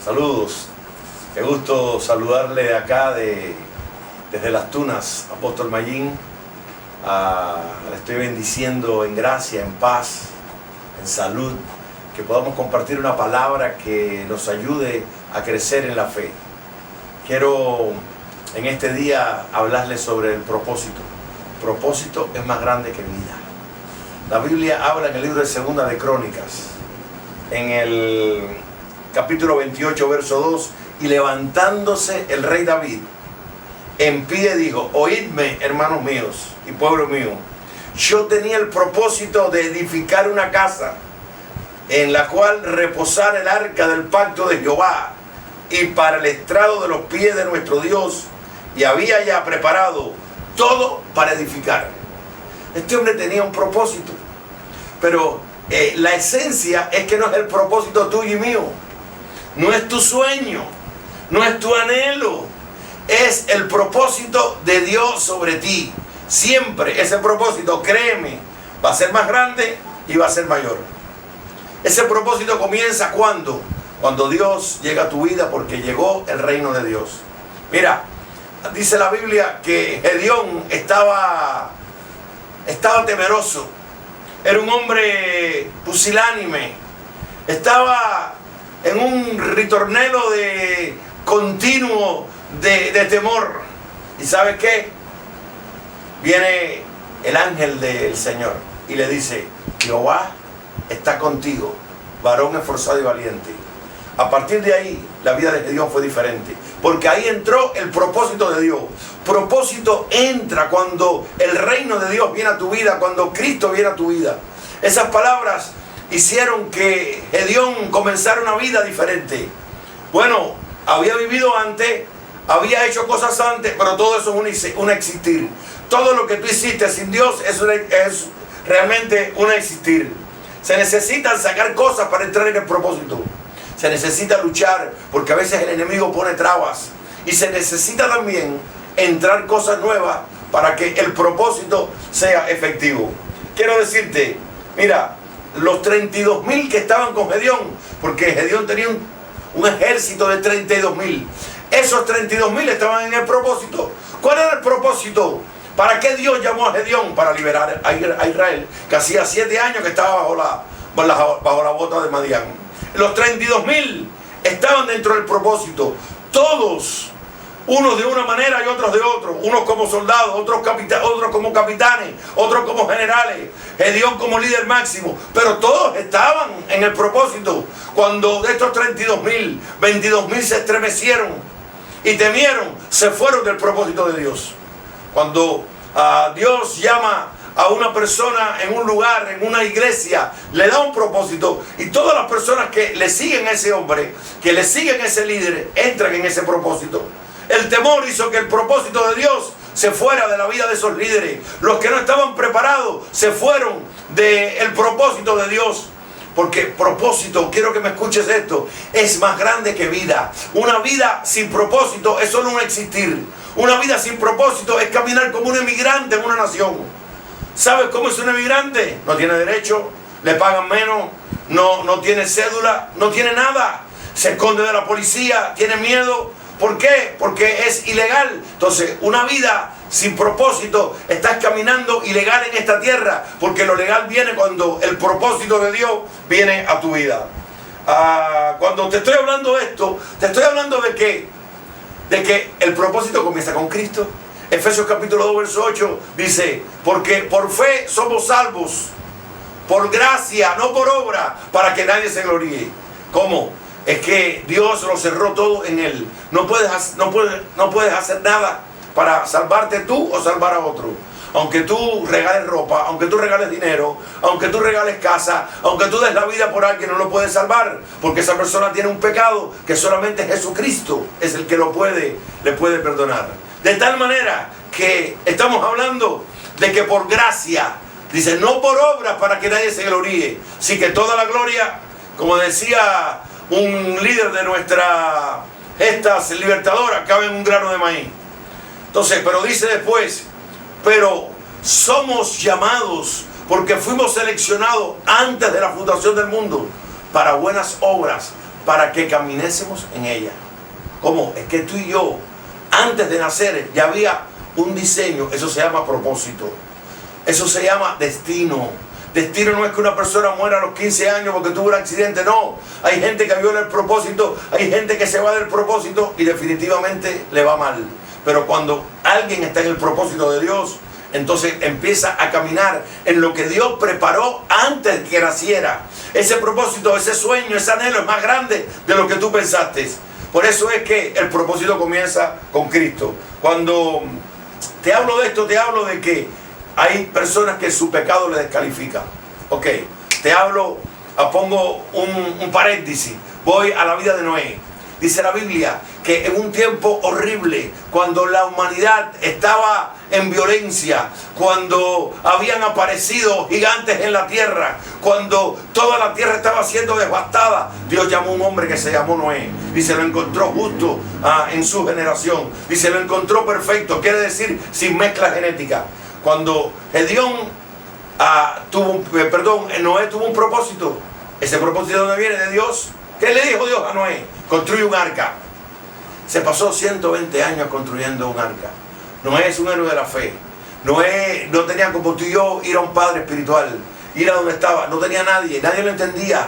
Saludos, qué gusto saludarle de acá desde Las Tunas, Apóstol Mayín. Le estoy bendiciendo en gracia, en paz, en salud, que podamos compartir una palabra que nos ayude a crecer en la fe. Quiero en este día hablarles sobre el propósito. Propósito es más grande que vida. La Biblia habla en el libro de Segunda de Crónicas, en el capítulo 28, verso 2, y levantándose el rey David en pie dijo: oídme, hermanos míos y pueblo mío, yo tenía el propósito de edificar una casa en la cual reposara el arca del pacto de Jehová y para el estrado de los pies de nuestro Dios, y había ya preparado todo para edificar. Este hombre tenía un propósito, pero la esencia es que no es el propósito tuyo y mío, no es tu sueño, no es tu anhelo, es el propósito de Dios sobre ti. Siempre ese propósito, créeme, va a ser más grande y va a ser mayor. Ese propósito comienza cuando Dios llega a tu vida, porque llegó el reino de Dios. Mira, dice la Biblia que Gedeón estaba temeroso. Era un hombre pusilánime. Estaba en un ritornelo continuo de temor. ¿Y sabes qué? Viene el ángel del Señor y le dice: Jehová está contigo, varón esforzado y valiente. A partir de ahí, la vida de Gedeón fue diferente, porque ahí entró el propósito de Dios. Propósito entra cuando el reino de Dios viene a tu vida, cuando Cristo viene a tu vida. Esas palabras hicieron que Gedeón comenzara una vida diferente. Bueno, había vivido antes, había hecho cosas antes, pero todo eso es un existir. Todo lo que tú hiciste sin Dios es realmente un existir. Se necesitan sacar cosas para entrar en el propósito. Se necesita luchar, porque a veces el enemigo pone trabas. Y se necesita también entrar cosas nuevas para que el propósito sea efectivo. Quiero decirte, mira, los 32,000 que estaban con Gedeón, porque Gedeón tenía un ejército de 32,000. Esos 32,000 estaban en el propósito. ¿Cuál era el propósito? ¿Para qué Dios llamó a Gedeón? Para liberar a Israel, que hacía 7 años que estaba bajo la bota de Madián. Los 32,000 estaban dentro del propósito. Todos, unos de una manera y otros de otro. Unos como soldados, otros como capitanes, otros como generales. Gedeón como líder máximo. Pero todos estaban en el propósito. Cuando de estos 32,000, 22,000 se estremecieron y temieron, se fueron del propósito de Dios. Cuando Dios llama a una persona en un lugar, en una iglesia, le da un propósito, y todas las personas que le siguen a ese hombre, que le siguen a ese líder, entran en ese propósito. El temor hizo que el propósito de Dios se fuera de la vida de esos líderes. Los que no estaban preparados se fueron del propósito de Dios. Porque propósito, quiero que me escuches esto, es más grande que vida. Una vida sin propósito es solo un existir. Una vida sin propósito es caminar como un emigrante en una nación. ¿Sabes cómo es un emigrante? No tiene derecho, le pagan menos, no tiene cédula, no tiene nada. Se esconde de la policía, tiene miedo. ¿Por qué? Porque es ilegal. Entonces, una vida sin propósito, estás caminando ilegal en esta tierra, porque lo legal viene cuando el propósito de Dios viene a tu vida. Cuando te estoy hablando de esto, te estoy hablando de que el propósito comienza con Cristo. Efesios capítulo 2, verso 8 dice: porque por fe somos salvos, por gracia, no por obra, para que nadie se gloríe. ¿Cómo? Es que Dios lo cerró todo en Él. No puedes hacer nada para salvarte tú o salvar a otro. Aunque tú regales ropa, aunque tú regales dinero, aunque tú regales casa, aunque tú des la vida por alguien, no lo puedes salvar, porque esa persona tiene un pecado que solamente Jesucristo es el que le puede perdonar. De tal manera que estamos hablando de que por gracia, dice, no por obras para que nadie se gloríe. Así que toda la gloria, como decía un líder de estas libertadoras, cabe en un grano de maíz. Entonces, pero dice después: pero somos llamados, porque fuimos seleccionados antes de la fundación del mundo, para buenas obras, para que caminésemos en ella. ¿Cómo? Es que tú y yo, antes de nacer, ya había un diseño. Eso se llama propósito. Eso se llama destino. Destino no es que una persona muera a los 15 años porque tuvo un accidente, no. Hay gente que viola el propósito, hay gente que se va del propósito y definitivamente le va mal. Pero cuando alguien está en el propósito de Dios, entonces empieza a caminar en lo que Dios preparó antes que naciera. Ese propósito, ese sueño, ese anhelo es más grande de lo que tú pensaste. Por eso es que el propósito comienza con Cristo. Cuando te hablo de esto, te hablo de que hay personas que su pecado le descalifica. Ok, te hablo, pongo un paréntesis, voy a la vida de Noé. Dice la Biblia que en un tiempo horrible, cuando la humanidad estaba en violencia, cuando habían aparecido gigantes en la tierra, cuando toda la tierra estaba siendo devastada, Dios llamó a un hombre que se llamó Noé. Dice, lo encontró justo en su generación. Dice, lo encontró perfecto, quiere decir sin mezcla genética. Cuando Noé tuvo un propósito. ¿Ese propósito de dónde viene? De Dios. ¿Qué le dijo Dios a Noé? Construye un arca. Se pasó 120 años construyendo un arca. Noé es un héroe de la fe. Noé no tenía como tú y yo ir a un padre espiritual, ir a donde estaba. No tenía nadie lo entendía.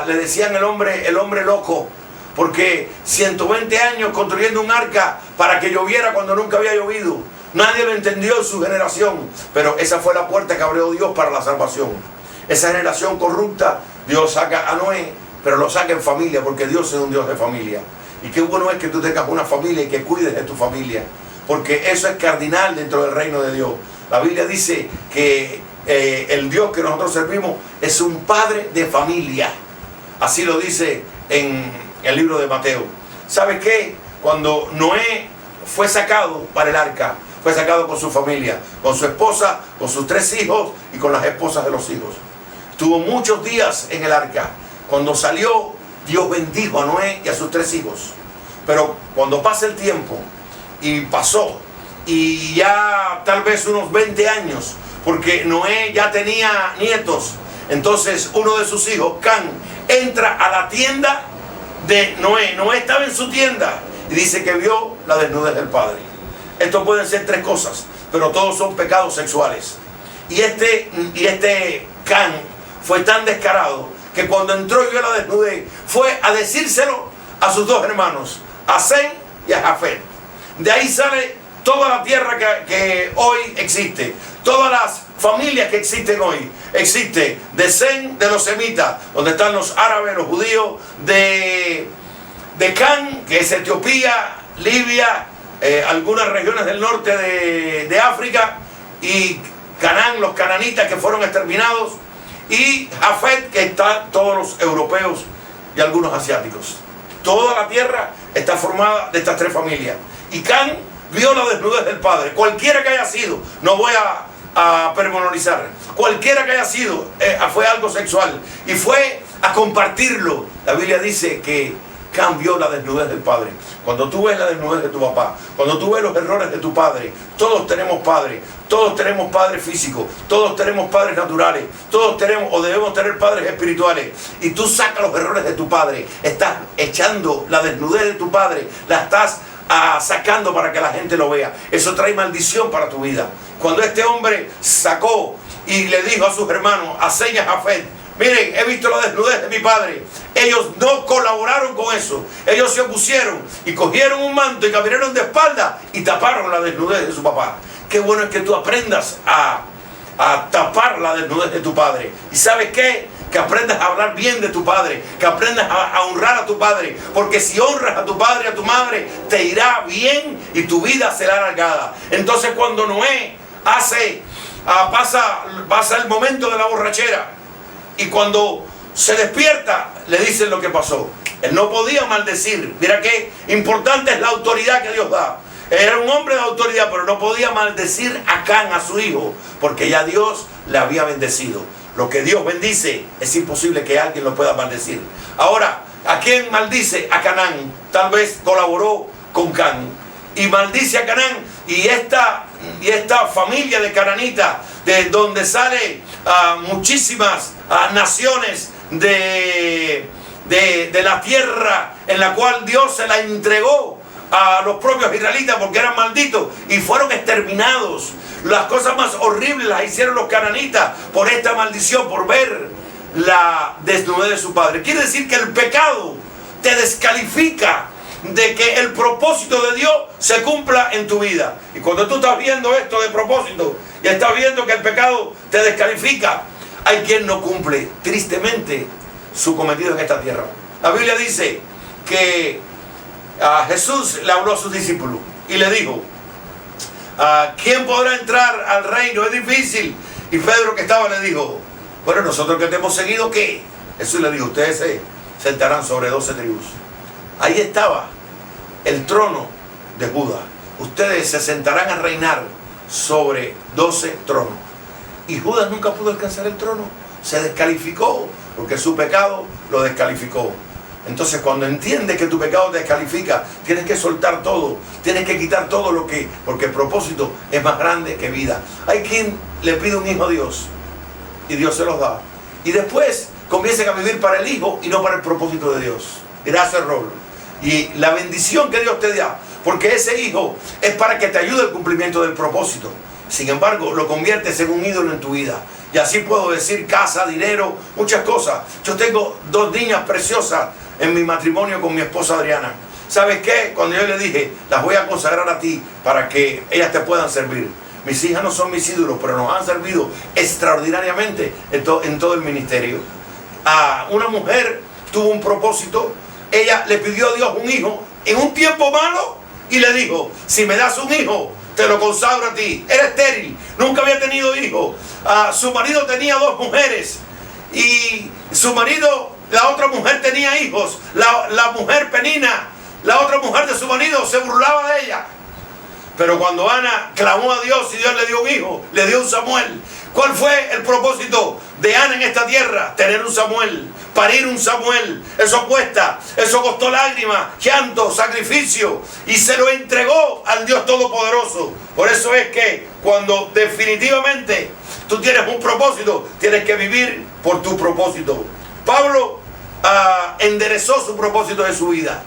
Le decían el hombre loco, porque 120 años construyendo un arca para que lloviera cuando nunca había llovido. Nadie lo entendió en su generación, pero esa fue la puerta que abrió Dios para la salvación. Esa generación corrupta, Dios saca a Noé, pero lo saca en familia, porque Dios es un Dios de familia. Y qué bueno es que tú tengas una familia y que cuides de tu familia, porque eso es cardinal dentro del reino de Dios. La Biblia dice que el Dios que nosotros servimos es un padre de familia. Así lo dice en el libro de Mateo. ¿Sabes qué? Cuando Noé fue sacado para el arca, fue sacado con su familia, con su esposa, con sus 3 hijos y con las esposas de los hijos. Estuvo muchos días en el arca. Cuando salió, Dios bendijo a Noé y a sus 3 hijos. Pero cuando pasa el tiempo, y pasó, y ya tal vez unos 20 años, porque Noé ya tenía nietos, entonces uno de sus hijos, Can, entra a la tienda de Noé. Noé estaba en su tienda y dice que vio la desnudez del padre. Esto pueden ser 3 cosas, pero todos son pecados sexuales. Y este Can fue tan descarado que cuando entró y vio la desnudez, fue a decírselo a sus 2 hermanos, a Sem y a Jafet. De ahí sale toda la tierra que hoy existe, todas las familias que existen hoy. Existe de Sem, de los semitas, donde están los árabes, los judíos, de Can, que es Etiopía, Libia, algunas regiones del norte de África, y Canaán, los cananitas que fueron exterminados, y Jafet, que están todos los europeos y algunos asiáticos. Toda la tierra está formada de estas 3 familias. Y Can vio la desnudez del padre. Cualquiera que haya sido, no voy a pormenorizar, cualquiera que haya sido, fue algo sexual. Y fue a compartirlo. La Biblia dice que Can vio la desnudez del padre. Cuando tú ves la desnudez de tu papá, cuando tú ves los errores de tu padre, todos tenemos padres físicos, todos tenemos padres naturales, todos tenemos o debemos tener padres espirituales. Y tú sacas los errores de tu padre, estás echando la desnudez de tu padre, la estás sacando para que la gente lo vea. Eso trae maldición para tu vida. Cuando este hombre sacó y le dijo a sus hermanos, a Sem y a Jafet, miren, he visto la desnudez de mi padre. Ellos no colaboraron con eso. Ellos se opusieron y cogieron un manto y caminaron de espalda y taparon la desnudez de su papá. Qué bueno es que tú aprendas a tapar la desnudez de tu padre. ¿Y sabes qué? Que aprendas a hablar bien de tu padre, que aprendas a honrar a tu padre, porque si honras a tu padre y a tu madre, te irá bien y tu vida será alargada. Entonces cuando Noé pasa el momento de la borrachera, y cuando se despierta, le dicen lo que pasó. Él no podía maldecir. Mira qué importante es la autoridad que Dios da. Era un hombre de autoridad, pero no podía maldecir a Can, a su hijo, porque ya Dios le había bendecido. Lo que Dios bendice, es imposible que alguien lo pueda maldecir. Ahora, ¿a quién maldice? A Canaán. Tal vez colaboró con Can y maldice a Canaán. Y esta familia de cananitas, de donde sale muchísimas naciones de de la tierra en la cual Dios se la entregó a los propios israelitas porque eran malditos y fueron exterminados. Las cosas más horribles las hicieron los cananitas por esta maldición, por ver la desnudez de su padre. Quiere decir que el pecado te descalifica de que el propósito de Dios se cumpla en tu vida. Y cuando tú estás viendo esto de propósito y estás viendo que el pecado te descalifica, hay quien no cumple tristemente su cometido en esta tierra. La Biblia dice que Jesús le habló a sus discípulos y le dijo: ¿quién podrá entrar al reino? Es difícil. Y Pedro, que estaba, le dijo: bueno, nosotros que te hemos seguido, ¿qué? Jesús le dijo: ustedes se sentarán sobre 12 tribus. Ahí estaba el trono de Judá. Ustedes se sentarán a reinar sobre 12 tronos. Y Judas nunca pudo alcanzar el trono. Se descalificó porque su pecado lo descalificó. Entonces, cuando entiendes que tu pecado te descalifica, tienes que soltar todo, tienes que quitar todo lo que, porque el propósito es más grande que vida. Hay quien le pide un hijo a Dios y Dios se los da, y después comiencen a vivir para el hijo y no para el propósito de Dios. Gracias, error. Y la bendición que Dios te da, porque ese hijo es para que te ayude al cumplimiento del propósito. Sin embargo, lo conviertes en un ídolo en tu vida. Y así puedo decir casa, dinero, muchas cosas. Yo tengo 2 niñas preciosas en mi matrimonio con mi esposa Adriana. ¿Sabes qué? Cuando yo le dije: las voy a consagrar a ti para que ellas te puedan servir. Mis hijas no son mis ídolos, pero nos han servido extraordinariamente en todo el ministerio. Una mujer tuvo un propósito. Ella le pidió a Dios un hijo en un tiempo malo y le dijo: si me das un hijo, te lo consagro a ti. Era estéril, nunca había tenido hijos. Su marido tenía 2 mujeres y su marido, la otra mujer, tenía hijos. La mujer Penina, la otra mujer de su marido, se burlaba de ella. Pero cuando Ana clamó a Dios y Dios le dio un hijo, le dio un Samuel. ¿Cuál fue el propósito de Ana en esta tierra? Tener un Samuel, parir un Samuel. Eso cuesta, eso costó lágrimas, llanto, sacrificio, y se lo entregó al Dios Todopoderoso. Por eso es que cuando definitivamente tú tienes un propósito, tienes que vivir por tu propósito. Pablo enderezó su propósito de su vida.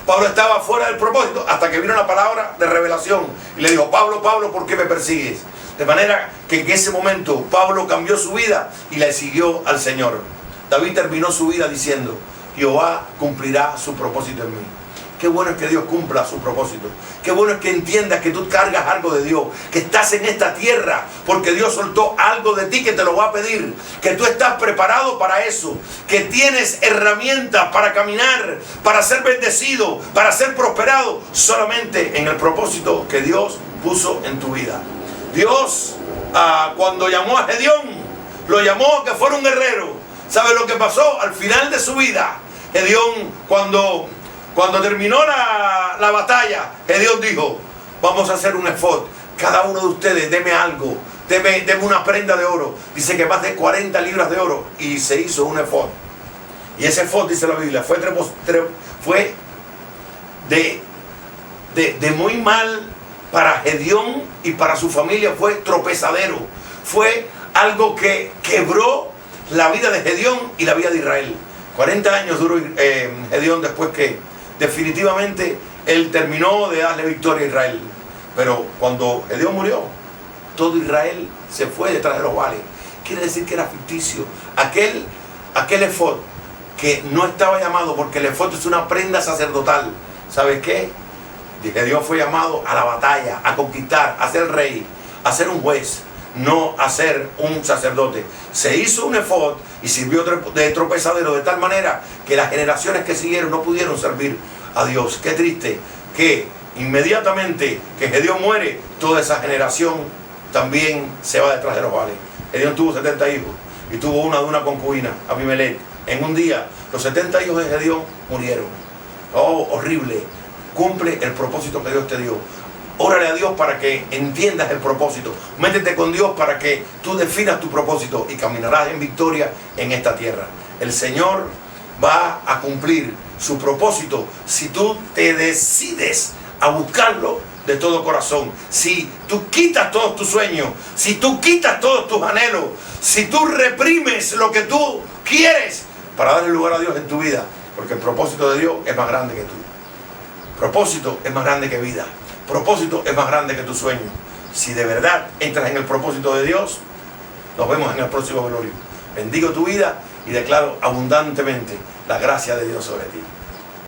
Pablo estaba fuera del propósito hasta que vino la palabra de revelación y le dijo: Pablo, Pablo, ¿por qué me persigues? De manera que en ese momento Pablo cambió su vida y le siguió al Señor. David terminó su vida diciendo: Jehová cumplirá su propósito en mí. Qué bueno es que Dios cumpla su propósito. Qué bueno es que entiendas que tú cargas algo de Dios, que estás en esta tierra porque Dios soltó algo de ti que te lo va a pedir, que tú estás preparado para eso, que tienes herramientas para caminar, para ser bendecido, para ser prosperado, solamente en el propósito que Dios puso en tu vida. Dios, cuando llamó a Gedeón, lo llamó a que fuera un guerrero. ¿Sabe lo que pasó? Al final de su vida, Gedeón, cuando terminó la batalla, Gedeón dijo: vamos a hacer un efod. Cada uno de ustedes, deme algo, deme una prenda de oro. Dice que más de 40 libras de oro. Y se hizo un efod. Y ese efod, dice la Biblia, fue de muy mal para Gedeón y para su familia. Fue tropezadero. Fue algo que quebró la vida de Gedeón y la vida de Israel. 40 años duró Gedeón después que definitivamente él terminó de darle victoria a Israel. Pero cuando Gedeón murió, todo Israel se fue detrás de los Baales. Quiere decir que era ficticio. Aquel efod que no estaba llamado, porque el efod es una prenda sacerdotal. ¿Sabes qué? Gedeón fue llamado a la batalla, a conquistar, a ser rey, a ser un juez, no a ser un sacerdote. Se hizo un efod y sirvió de tropezadero de tal manera que las generaciones que siguieron no pudieron servir a Dios. Qué triste que inmediatamente que Gedeón muere, toda esa generación también se va detrás de los Baales. Gedeón tuvo 70 hijos y tuvo una concubina, Abimelech. En un día, los 70 hijos de Gedeón murieron. Oh, horrible. Cumple el propósito que Dios te dio. Órale a Dios para que entiendas el propósito. Métete con Dios para que tú definas tu propósito y caminarás en victoria en esta tierra. El Señor va a cumplir su propósito si tú te decides a buscarlo de todo corazón. Si tú quitas todos tus sueños, si tú quitas todos tus anhelos, si tú reprimes lo que tú quieres para darle lugar a Dios en tu vida, Porque el propósito de Dios es más grande que tú. Propósito es más grande que vida. Propósito es más grande que tu sueño. Si de verdad entras en el propósito de Dios, nos vemos en el próximo velorio. Bendigo tu vida y declaro abundantemente la gracia de Dios sobre ti.